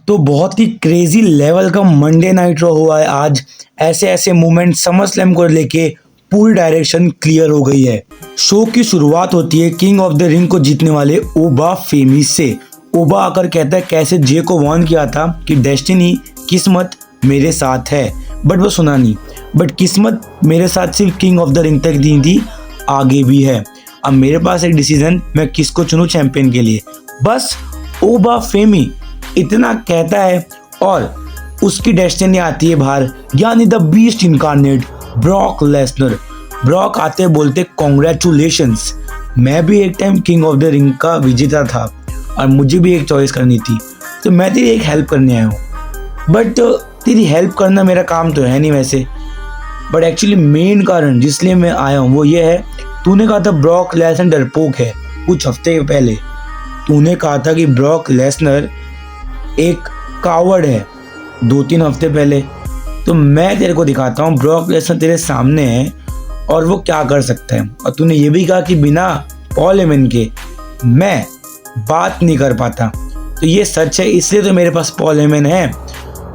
तो बहुत ही crazy level का मंडे नाइट रॉ हुआ है आज। ऐसे ऐसे मूवमेंट समरस्लैम को लेके पूरी डायरेक्शन क्लियर हो गई है। शो की शुरुआत होती है किंग ऑफ द रिंग को जीतने वाले ओबा फेमी से। ओबा आकर कहता है कैसे जे को वार्न किया था कि डेस्टिनी किस्मत मेरे साथ है, बट वो सुना नहीं। बट किस्मत मेरे साथ सिर्फ किंग ऑफ द रिंग तक दी थी, आगे भी है। अब मेरे पास एक डिसीजन, मैं किसको चुनूं चैंपियन के लिए। बस ओबा फेमी इतना कहता है और उसकी डेस्टिनी आती है बाहर, यानी the beast incarnate Brock Lesnar. Brock आते बोलते कॉन्ग्रेचुलेशंस, मैं भी एक time king of the ring का विजेता था और मुझे भी एक चॉइस करनी थी, तो मैं तेरी एक हेल्प करने आया हूँ। बट तेरी हेल्प करना मेरा काम तो है नहीं वैसे, बट एक्चुअली मेन कारण जिसलिए मैं आया हूँ वो ये है, तूने कहा था ब्रॉक लेसनर डरपोक है। कुछ हफ्ते पहले तूने कहा था कि ब्रॉक लेसनर एक कावर्ड है, 2-3 हफ्ते पहले। तो मैं तेरे को दिखाता हूँ ब्रॉक लेसनर तेरे सामने है और वो क्या कर सकता है। और तूने ये भी कहा कि बिना पॉल हेमन के मैं बात नहीं कर पाता, तो ये सच है, इसलिए तो मेरे पास पॉल हेमन है।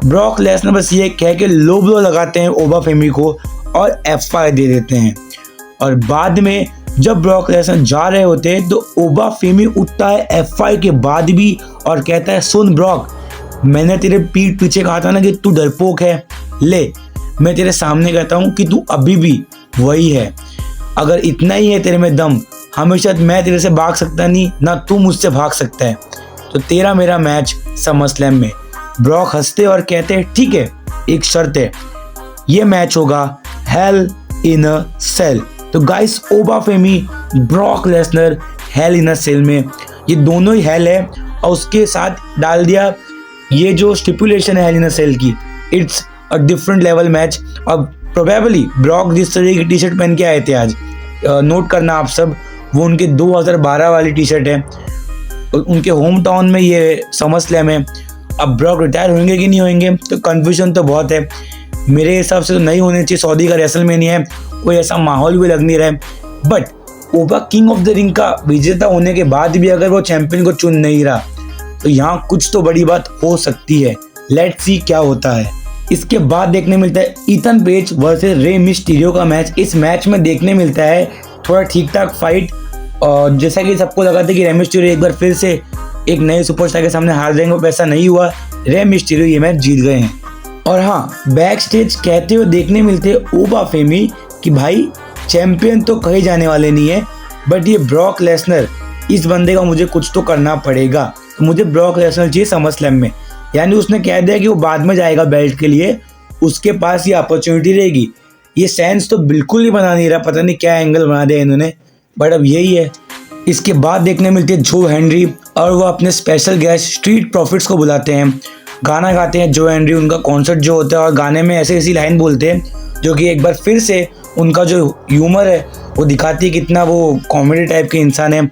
ब्रॉक लेसनर बस ये कह के लो ब्लो लगाते हैं ओबा फेमी को और F5 दे देते हैं। और बाद में जब ब्रॉक लेसनर जा रहे होते हैं तो ओबा फेमी उठता है F5 के बाद भी और कहता है सुन ब्रॉक, मैंने तेरे पीठ पीछे कहा था ना कि तू डरपोक है, ले मैं तेरे सामने कहता हूँ कि तू अभी भी वही है। अगर इतना ही है तेरे में दम, हमेशा मैं तेरे से भाग सकता नहीं, ना तू मुझसे भाग सकता है, तो तेरा मेरा मैच समरस्लैम में। ब्रॉक हंसते और कहते हैं ठीक है, एक शर्त है, ये मैच होगा हेल इन अ सेल। तो गाइस ओबा फेमी ब्रॉक लेसनर हेल इन अ सेल में, ये दोनों ही हेल है और उसके साथ डाल दिया ये जो स्टिपुलेशन है हेल इन अ सेल की, it's a different level match. अब प्रोबेबली ब्रॉक जिस तरह की टी शर्ट पहन के आए थे आज, नोट करना आप सब, वो उनके 2012 वाली टी शर्ट है, उनके होम टाउन में ये समरस्लैम है। अब ब्रॉक रिटायर होंगे कि नहीं होंगे तो कन्फ्यूजन तो बहुत है, मेरे हिसाब से तो नहीं होने चाहिए, सऊदी का रेसलमेनिया है, कोई ऐसा माहौल भी लग नहीं रहा है। But Oba king of the ring का विजेता होने के बाद भी अगर वो चैंपियन को चुन नहीं रहा तो यहाँ कुछ तो बड़ी बात हो सकती है। लेट्स सी क्या होता है। इसके बाद देखने मिलता है Ethan page versus Rey Mysterio का मैच। इस मैच में देखने मिलता है थोड़ा ठीक ठाक फाइट, और जैसा कि सबको लगा था कि रे मिस्टीरियो एक बार फिर से एक नए सुपरस्टार के सामने हार जाएंगे, वैसा नहीं हुआ, रे मिस्टीरियो ये मैच जीत गए हैं। और हाँ, बैक स्टेज कहते हुए देखने मिलते हैं ओबा फेमी कि भाई चैंपियन तो कहे जाने वाले नहीं है, बट ये ब्रॉक लेसनर, इस बंदे का मुझे कुछ तो करना पड़ेगा, तो मुझे ब्रॉक लेसनर चाहिए समरस्लैम में। यानी उसने कह दिया कि वो बाद में जाएगा बेल्ट के लिए, उसके पास ये अपॉर्चुनिटी रहेगी। ये सेंस तो बिल्कुल ही बना नहीं रहा, पता नहीं क्या एंगल बना दिया इन्होंने, बट अब यही है। इसके बाद देखने मिलते हैं जो हेनरी और वो अपने स्पेशल गेस्ट स्ट्रीट प्रॉफिट्स को बुलाते हैं, गाना गाते हैं जो हेनरी, उनका कॉन्सर्ट जो होता है, और गाने में ऐसी ऐसी लाइन बोलते हैं जो कि एक बार फिर से उनका जो ह्यूमर है वो दिखाती है कितना वो कॉमेडी टाइप के इंसान है।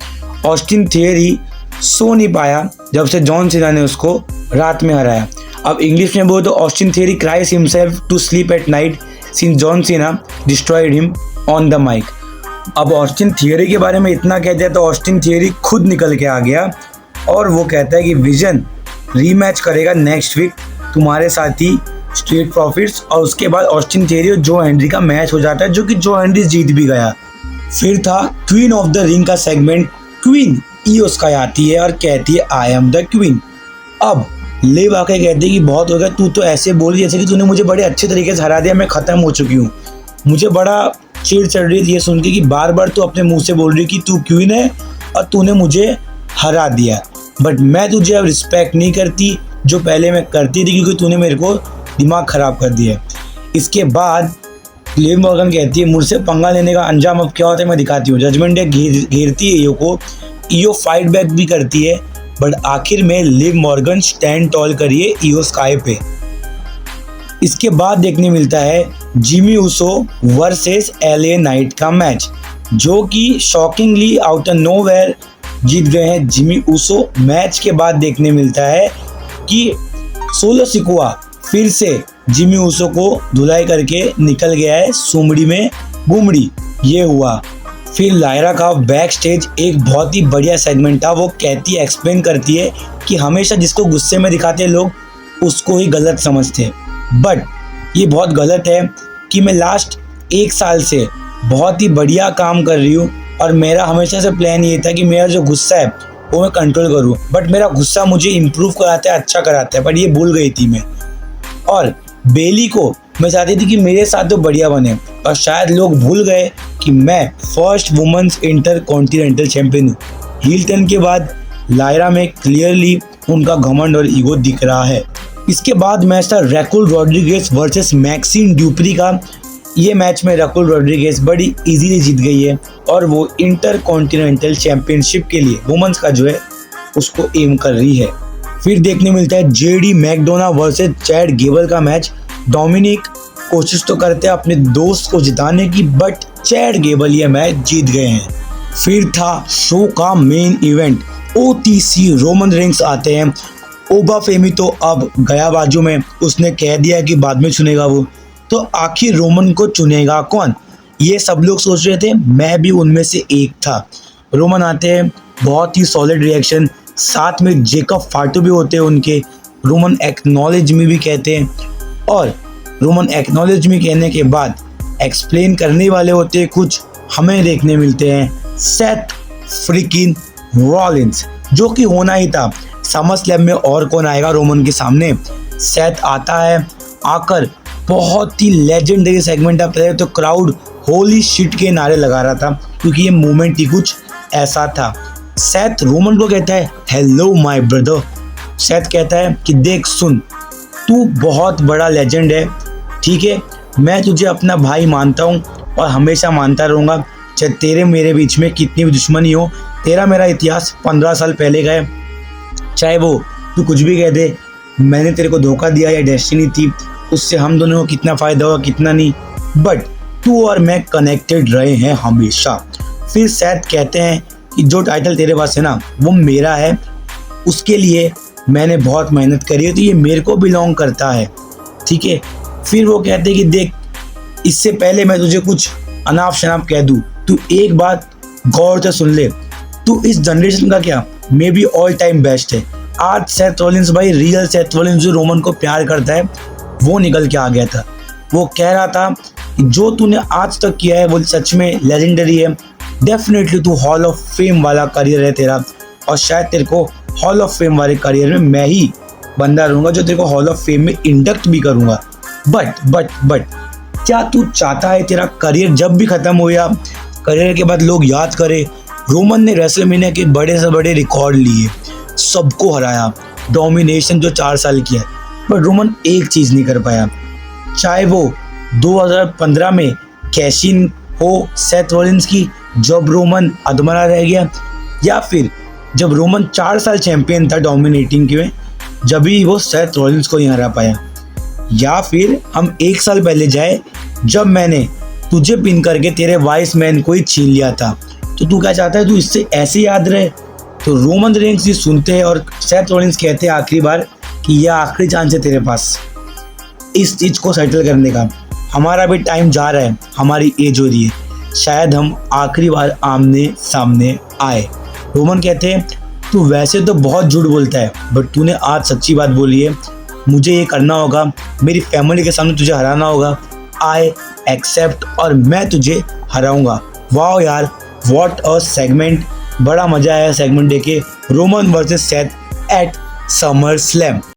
ऑस्टिन थियरी सो नहीं पाया जब से जॉन सीना ने उसको रात में हराया। अब इंग्लिश में बोलो तो Austin Theory cries himself to sleep at night since John Cena destroyed him on the mic. अब ऑस्टिन थियरी के बारे में इतना कहते हैं तो ऑस्टिन थियरी खुद निकल के आ गया और वो कहता है कि विजन रीमैच करेगा नेक्स्ट वीक तुम्हारे साथ ही स्ट्रीट प्रॉफिट्स, और उसके बाद ऑस्टिन थियरी और जो हेनरी का मैच हो जाता है, जो कि जो हेनरी जीत भी गया। फिर था क्वीन ऑफ द रिंग का सेगमेंट, क्वीन ईओ स्काई आती है और कहती है आई एम द क्वीन। अब लिव आके कहती है कि बहुत हो गया, तू तो ऐसे बोल जैसे कि तूने मुझे बड़े अच्छे तरीके से हरा दिया, मैं ख़त्म हो चुकी हूँ। मुझे बड़ा चिढ़ चढ़ रही थी ये सुन के कि बार बार तू अपने मुंह से बोल रही कि तू क्वीन है और तूने मुझे हरा दिया, बट मैं तुझे अब रिस्पेक्ट नहीं करती जो पहले मैं करती थी, क्योंकि तूने मेरे को दिमाग ख़राब कर दिया। इसके बाद लिव मॉर्गन कहती है मुझसे पंगा लेने का अंजाम अब क्या होता है मैं दिखाती हूँ। जजमेंट डे घेरती है ईओ को, ईओ फाइट बैक भी करती है, बट आखिर में लिव मॉर्गन स्टैंड टॉल करिए ईओ स्काई पे। इसके बाद देखने मिलता है Jimmy Uso versus LA night का मैच, जो कि शॉकिंगली आउट ऑफ नोवेयर जीत गए हैं जिमी ऊसो। मैच के बाद देखने मिलता है कि सोलो सिकुआ फिर से जिमी ऊसो को धुलाई करके निकल गया है सुमड़ी में बुमड़ी, ये हुआ। फिर लायरा का बैक स्टेज एक बहुत ही बढ़िया सेगमेंट था, वो कहती है, एक्सप्लेन करती है कि हमेशा जिसको गुस्से में दिखाते हैं लोग उसको ही गलत समझते हैं। बट ये बहुत गलत है कि मैं लास्ट 1 साल से बहुत ही बढ़िया काम कर रही हूँ और मेरा हमेशा से प्लान ये था कि मेरा जो गुस्सा है वो मैं कंट्रोल करूँ। बट मेरा गुस्सा मुझे इम्प्रूव कराता है, अच्छा कराता है, बट ये भूल गई थी मैं। और बेली को मैं चाहती थी कि मेरे साथ तो बढ़िया बने, और शायद लोग भूल गए कि मैं first women's intercontinental champion हूँ। हील टर्न के बाद लायरा में क्लियरली उनका घमंड और ईगो दिख रहा है। इसके बाद मैच था रैकुल रॉड्रिगेज वर्सेस मैक्सिम ड्यूप्री का। ये मैच में रैकुल रॉड्रिगेज बड़ी इजीली जीत गई है और वो इंटर कॉन्टिनेंटल चैंपियनशिप के लिए वुमेन्स का जो है उसको एम कर रही है। फिर देखने मिलता है JD McDonagh versus Chad Gable का मैच। डोमिनिक कोशिश तो करते हैं अपने दोस्त को जिताने की, बट चैड गेबल ये मैच जीत गए हैं। फिर था शो का main event, OTC Roman Reigns आते हैं। ओबा फेमी तो अब गया बाजू में, उसने कह दिया कि बाद में चुनेगा वो, तो आखिर रोमन को चुनेगा कौन, ये सब लोग सोच रहे थे, मैं भी उनमें से एक था। रोमन आते हैं, बहुत ही सॉलिड रिएक्शन, साथ में जेकब फाटू भी होते हैं उनके। रोमन एक्नॉलेज मी भी कहते हैं, और रोमन एक्नॉलेज मी कहने के बाद एक्सप्लेन करने वाले होते हैं कुछ, हमें देखने मिलते हैं सेथ फ्रिकिन रॉलिंस, जो कि होना ही था। समर स्लैम में और कौन आएगा रोमन के सामने। सेथ आता है, आकर बहुत ही लेजेंडरी सेगमेंट है। पहले तो क्राउड होली शिट के नारे लगा रहा था, क्योंकि ये मोमेंट ही कुछ ऐसा था। सेथ रोमन को कहता है हेलो माय ब्रदर। सेथ कहता है कि देख सुन, तू बहुत बड़ा लेजेंड है, ठीक है, मैं तुझे अपना भाई मानता हूँ और हमेशा मानता रहूँगा, चाहे तेरे मेरे बीच में कितनी भी दुश्मनी हो। तेरा मेरा इतिहास 15 साल पहले का है, चाहे वो तू कुछ भी कह दे, मैंने तेरे को धोखा दिया या डेस्टिनी थी, उससे हम दोनों को कितना फ़ायदा हुआ कितना नहीं, बट तू और मैं कनेक्टेड रहे हैं हमेशा। फिर सेथ कहते हैं कि जो टाइटल तेरे पास है ना वो मेरा है, उसके लिए मैंने बहुत मेहनत करी है, तो ये मेरे को बिलोंग करता है, ठीक है। फिर वो कहते हैं कि देख, इससे पहले मैं तुझे कुछ अनाप शनाप कह दूँ, तू एक बात गौर से सुन ले, तू इस जनरेशन का क्या may be all time best है। आज सेथ रॉलिंस भाई, रियल सेथ रॉलिंस जो रोमन को प्यार करता है, वो निकल के आ गया था। वो कह रहा था कि जो तूने आज तक किया है वो सच में लेजेंडरी है, डेफिनेटली तू हॉल ऑफ फेम वाला करियर है तेरा, और शायद तेरे को हॉल ऑफ फेम वाले करियर में मैं ही बंदा रहूँगा जो तेरे को हॉल ऑफ फेम में इंडक्ट भी करूँगा। बट क्या तू चाहता है तेरा करियर जब भी ख़त्म हो या करियर के बाद लोग याद करें? रोमन ने रेसलमेनिया के बड़े से बड़े रिकॉर्ड लिए, सबको हराया, डोमिनेशन जो 4 साल किया, पर रोमन एक चीज़ नहीं कर पाया, चाहे वो 2015 में कैशिन हो सेथ रॉलिंस की जब रोमन अधमरा रह गया, या फिर जब रोमन 4 साल चैंपियन था डोमिनेटिंग के में, जब भी वो सेथ रॉलिंस को नहीं हरा पाया, या फिर हम 1 साल पहले जाए जब मैंने तुझे पिन करके तेरे वाइस मैन को ही छीन लिया था। तो तू क्या चाहता है, तू इससे ऐसे याद रहे? तो रोमन रेंस भी सुनते हैं और सेथ रॉलिंस कहते हैं आखिरी बार कि यह आखिरी चांस है तेरे पास इस चीज़ को सेटल करने का, हमारा भी टाइम जा रहा है, हमारी एज हो रही है, शायद हम आखिरी बार आमने सामने आए। रोमन कहते हैं तू वैसे तो बहुत झूठ बोलता है, बट तूने आज सच्ची बात बोली है, मुझे ये करना होगा, मेरी फैमिली के सामने तुझे हराना होगा, आई एक्सेप्ट, और मैं तुझे हराऊंगा। वाह यार, व्हाट अ सेगमेंट, बड़ा मजा आया सेगमेंट देखे, Roman versus Seth at summer slam.